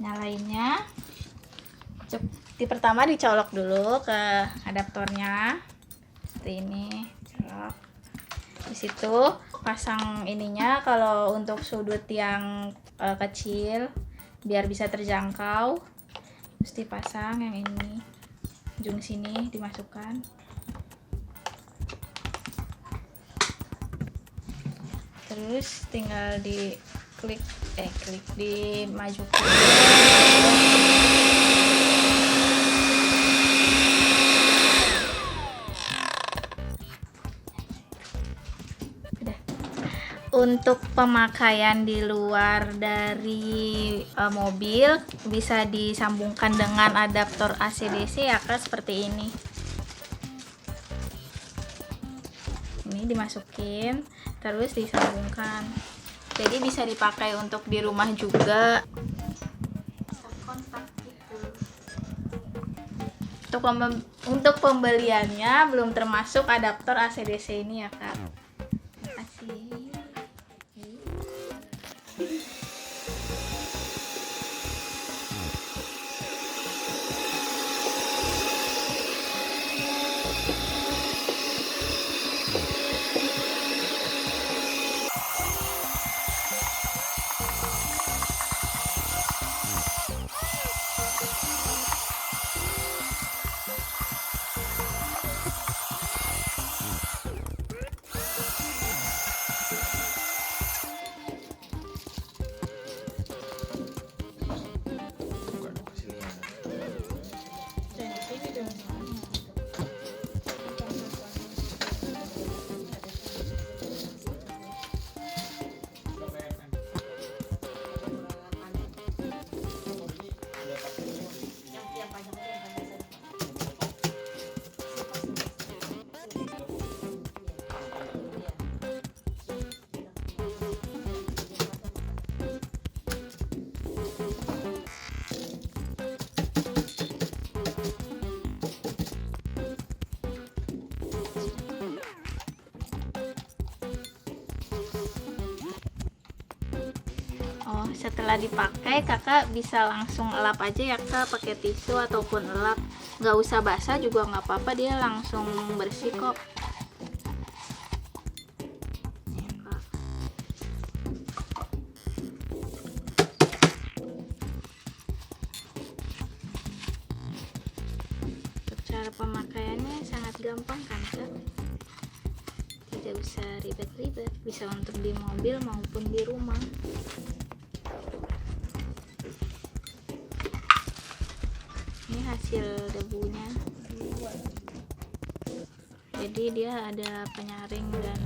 Nyalainnya. Di pertama dicolok dulu ke adaptornya. Seperti ini, colok. Di situ pasang ininya, kalau untuk sudut yang kecil biar bisa terjangkau, mesti pasang yang ini. Ujung sini dimasukkan. Terus tinggal klik dimajukan. Udah. Untuk pemakaian di luar dari mobil bisa disambungkan dengan adaptor AC/DC ya Kak, seperti ini. Ini dimasukin terus disambungkan. Jadi bisa dipakai untuk di rumah juga. Untuk pembeliannya belum termasuk adaptor AC/DC ini ya Kak. Kasih. Setelah dipakai kakak bisa langsung elap aja ya Kak, pakai tisu ataupun elap, nggak usah basah juga nggak apa-apa, dia langsung bersih kok. Untuk cara pemakaiannya sangat gampang kan Kak, tidak usah ribet-ribet, bisa untuk di mobil maupun di rumah. Ini hasil debunya, jadi dia ada penyaring dan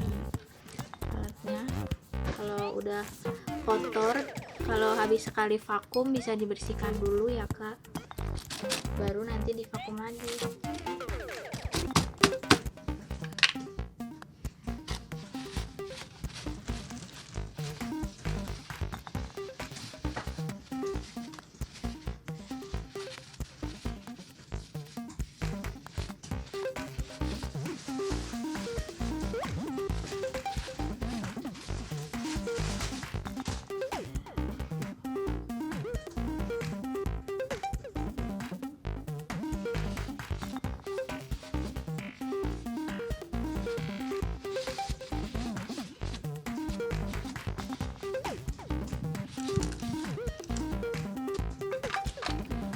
alatnya. Kalau udah kotor, kalau habis sekali vakum bisa dibersihkan dulu ya Kak, baru nanti divakum lagi.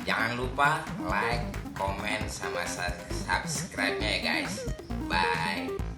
Jangan lupa like, komen, sama subscribe-nya